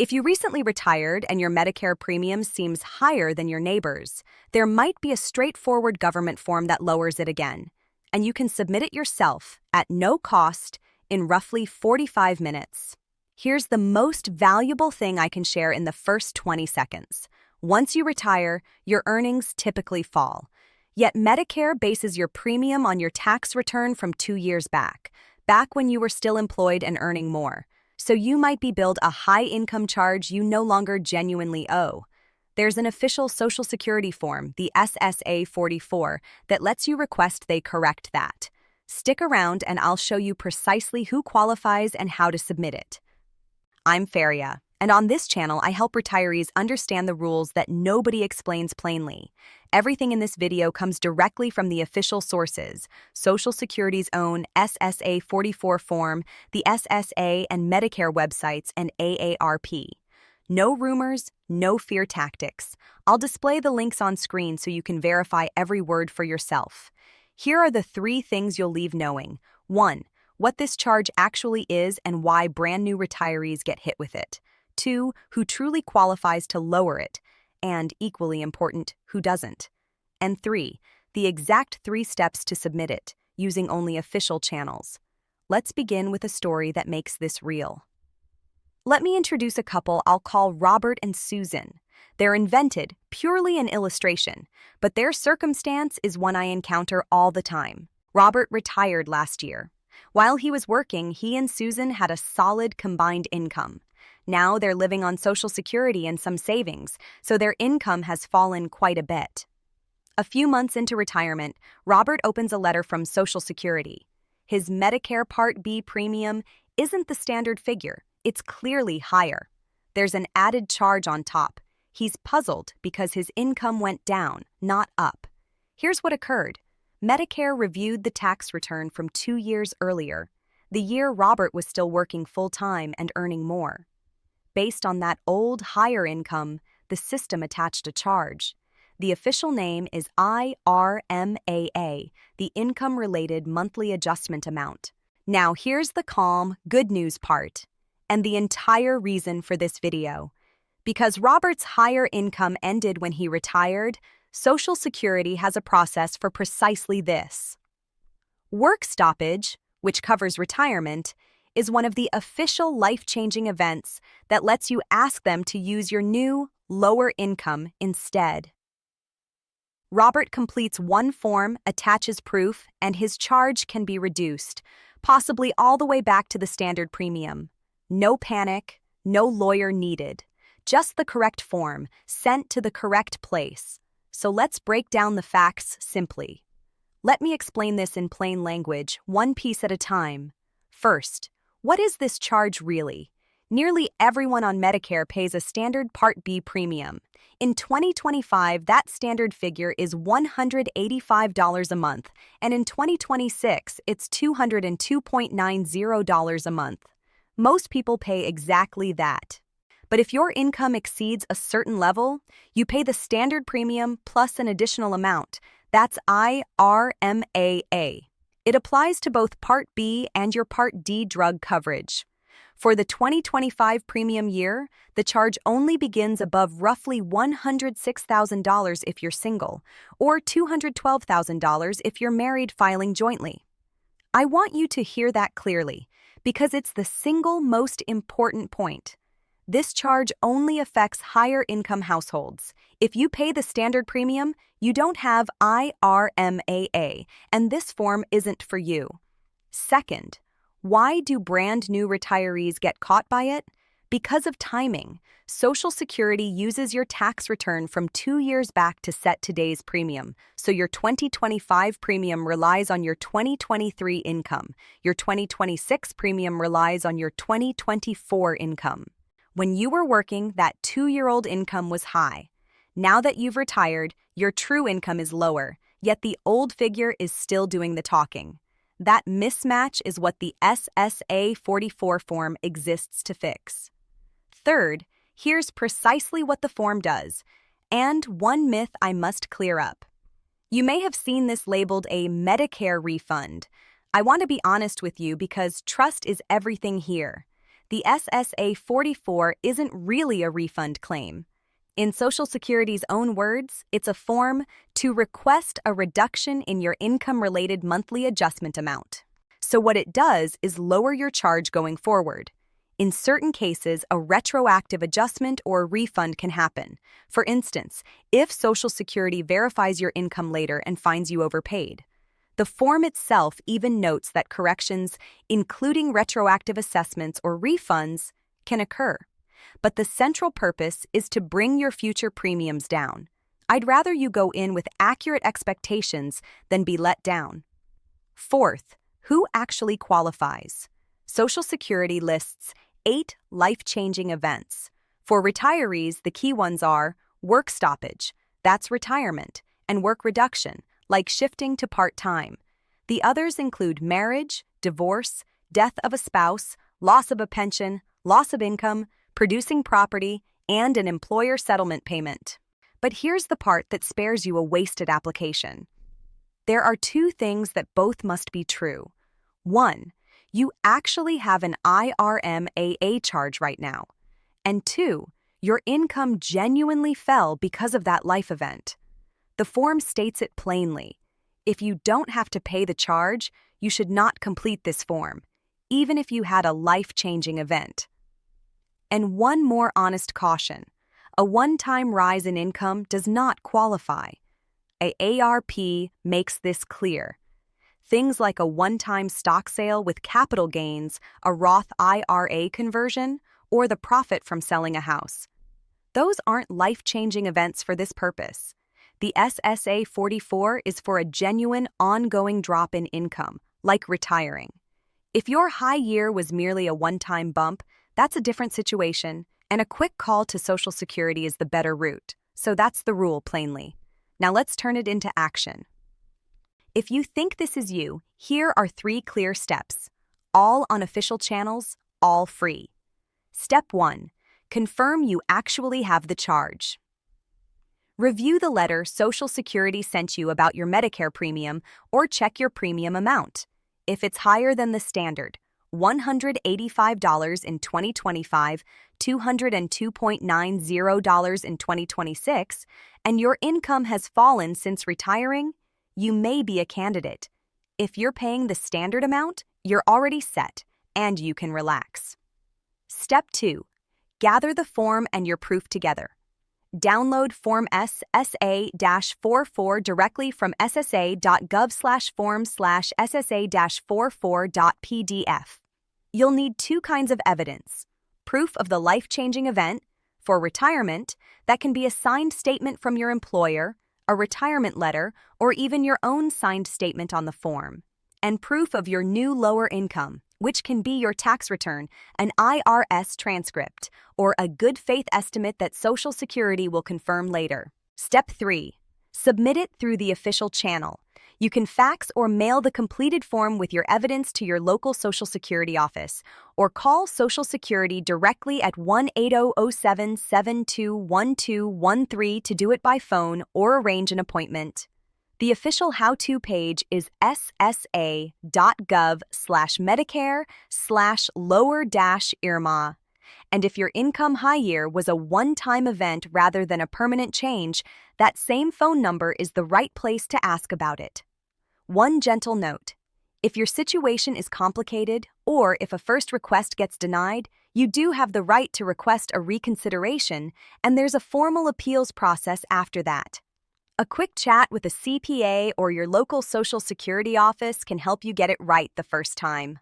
If you recently retired and your Medicare premium seems higher than your neighbor's, there might be a straightforward government form that lowers it again, and you can submit it yourself at no cost in roughly 45 minutes. Here's the most valuable thing I can share in the first 20 seconds. Once you retire, your earnings typically fall. Yet Medicare bases your premium on your tax return from 2 years back when you were still employed and earning more. So you might be billed a high income charge you no longer genuinely owe. There's an official Social Security form, the SSA-44, that lets you request they correct that. Stick around and I'll show you precisely who qualifies and how to submit it. I'm Faria, and on this channel I help retirees understand the rules that nobody explains plainly. Everything in this video comes directly from the official sources, Social Security's own SSA-44 form, the SSA and Medicare websites, and AARP. No rumors, no fear tactics. I'll display the links on screen so you can verify every word for yourself. Here are the 3 things you'll leave knowing. 1. What this charge actually is and why brand new retirees get hit with it. 2. Who truly qualifies to lower it. And, equally important, who doesn't. And 3. The exact 3 steps to submit it, using only official channels. Let's begin with a story that makes this real. Let me introduce a couple I'll call Robert and Susan. They're invented, purely an illustration, but their circumstance is one I encounter all the time. Robert retired last year. While he was working, he and Susan had a solid combined income. Now they're living on Social Security and some savings, so their income has fallen quite a bit. A few months into retirement, Robert opens a letter from Social Security. His Medicare Part B premium isn't the standard figure, it's clearly higher. There's an added charge on top. He's puzzled because his income went down, not up. Here's what occurred. Medicare reviewed the tax return from 2 years earlier, the year Robert was still working full-time and earning more. Based on that old, higher income, the system attached a charge. The official name is IRMAA, the Income-Related Monthly Adjustment Amount. Now here's the calm, good news part, and the entire reason for this video. Because Robert's higher income ended when he retired, Social Security has a process for precisely this. Work stoppage, which covers retirement, is one of the official life-changing events that lets you ask them to use your new, lower income instead. Robert completes one form, attaches proof, and his charge can be reduced, possibly all the way back to the standard premium. No panic, no lawyer needed. Just the correct form, sent to the correct place. So let's break down the facts simply. Let me explain this in plain language, one piece at a time. First, what is this charge really? Nearly everyone on Medicare pays a standard Part B premium. In 2025, that standard figure is $185 a month, and in 2026, it's $202.90 a month. Most people pay exactly that. But if your income exceeds a certain level, you pay the standard premium plus an additional amount. That's IRMAA. It applies to both Part B and your Part D drug coverage. For the 2025 premium year, the charge only begins above roughly $106,000 if you're single, or $212,000 if you're married filing jointly. I want you to hear that clearly, because it's the single most important point. This charge only affects higher income households. If you pay the standard premium, you don't have IRMAA, and this form isn't for you. Second, why do brand new retirees get caught by it? Because of timing. Social Security uses your tax return from 2 years back to set today's premium, so your 2025 premium relies on your 2023 income. Your 2026 premium relies on your 2024 income. When you were working, that 2-year-old income was high. Now that you've retired, your true income is lower, yet the old figure is still doing the talking. That mismatch is what the SSA-44 form exists to fix. Third, here's precisely what the form does, and one myth I must clear up. You may have seen this labeled a Medicare refund. I want to be honest with you because trust is everything here. The SSA-44 isn't really a refund claim. In Social Security's own words, it's a form to request a reduction in your income-related monthly adjustment amount. So what it does is lower your charge going forward. In certain cases, a retroactive adjustment or a refund can happen. For instance, if Social Security verifies your income later and finds you overpaid. The form itself even notes that corrections, including retroactive assessments or refunds, can occur. But the central purpose is to bring your future premiums down. I'd rather you go in with accurate expectations than be let down. Fourth, who actually qualifies? Social Security lists 8 life-changing events. For retirees, the key ones are work stoppage, that's retirement, and work reduction, like shifting to part-time. The others include marriage, divorce, death of a spouse, loss of a pension, loss of income, producing property, and an employer settlement payment. But here's the part that spares you a wasted application. There are 2 things that both must be true. 1, you actually have an IRMAA charge right now. And 2, your income genuinely fell because of that life event. The form states it plainly. If you don't have to pay the charge, you should not complete this form, even if you had a life-changing event. And one more honest caution. A one-time rise in income does not qualify. AARP makes this clear. Things like a one-time stock sale with capital gains, a Roth IRA conversion, or the profit from selling a house. Those aren't life-changing events for this purpose. The SSA-44 is for a genuine, ongoing drop in income, like retiring. If your high year was merely a one-time bump, that's a different situation, and a quick call to Social Security is the better route. So that's the rule, plainly. Now let's turn it into action. If you think this is you, here are 3 clear steps, all on official channels, all free. Step 1. Confirm you actually have the charge. Review the letter Social Security sent you about your Medicare premium or check your premium amount. If it's higher than the standard, $185 in 2025, $202.90 in 2026, and your income has fallen since retiring, you may be a candidate. If you're paying the standard amount, you're already set, and you can relax. Step 2. Gather the form and your proof together. Download Form SSA-44 directly from ssa.gov/form/ssa-44.pdf. You'll need 2 kinds of evidence. Proof of the life-changing event, for retirement, that can be a signed statement from your employer, a retirement letter, or even your own signed statement on the form. And proof of your new lower income, which can be your tax return, an IRS transcript, or a good faith estimate that Social Security will confirm later. Step 3. Submit it through the official channel. You can fax or mail the completed form with your evidence to your local Social Security office, or call Social Security directly at 1-800-07-721213 to do it by phone or arrange an appointment. The official how-to page is ssa.gov/Medicare/lower-IRMAA. And if your income high year was a one-time event rather than a permanent change, that same phone number is the right place to ask about it. One gentle note: if your situation is complicated, or if a first request gets denied, you do have the right to request a reconsideration, and there's a formal appeals process after that. A quick chat with a CPA or your local Social Security office can help you get it right the first time.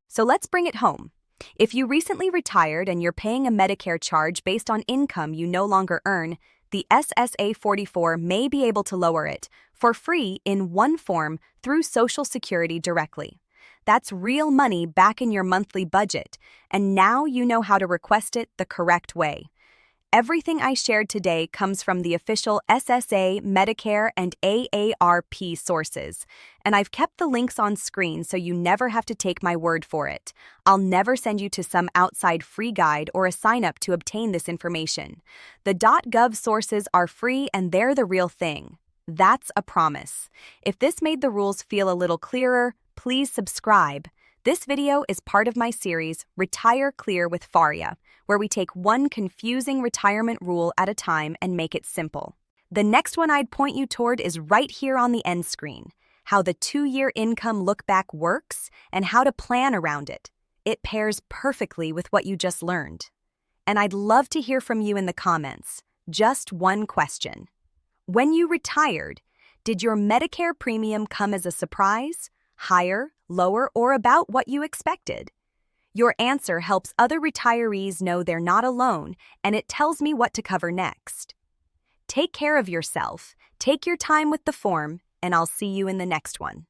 So let's bring it home. If you recently retired and you're paying a Medicare charge based on income you no longer earn, the SSA-44 may be able to lower it for free in one form through Social Security directly. That's real money back in your monthly budget, and now you know how to request it the correct way. Everything I shared today comes from the official SSA, Medicare, and AARP sources, and I've kept the links on screen so you never have to take my word for it. I'll never send you to some outside free guide or a sign-up to obtain this information. The .gov sources are free and they're the real thing. That's a promise. If this made the rules feel a little clearer, please subscribe. This video is part of my series, Retire Clear with Faria, where we take one confusing retirement rule at a time and make it simple. The next one I'd point you toward is right here on the end screen, how the 2-year income look-back works and how to plan around it. It pairs perfectly with what you just learned. And I'd love to hear from you in the comments. Just one question. When you retired, did your Medicare premium come as a surprise? Higher, lower, or about what you expected? Your answer helps other retirees know they're not alone, and it tells me what to cover next. Take care of yourself, take your time with the form, and I'll see you in the next one.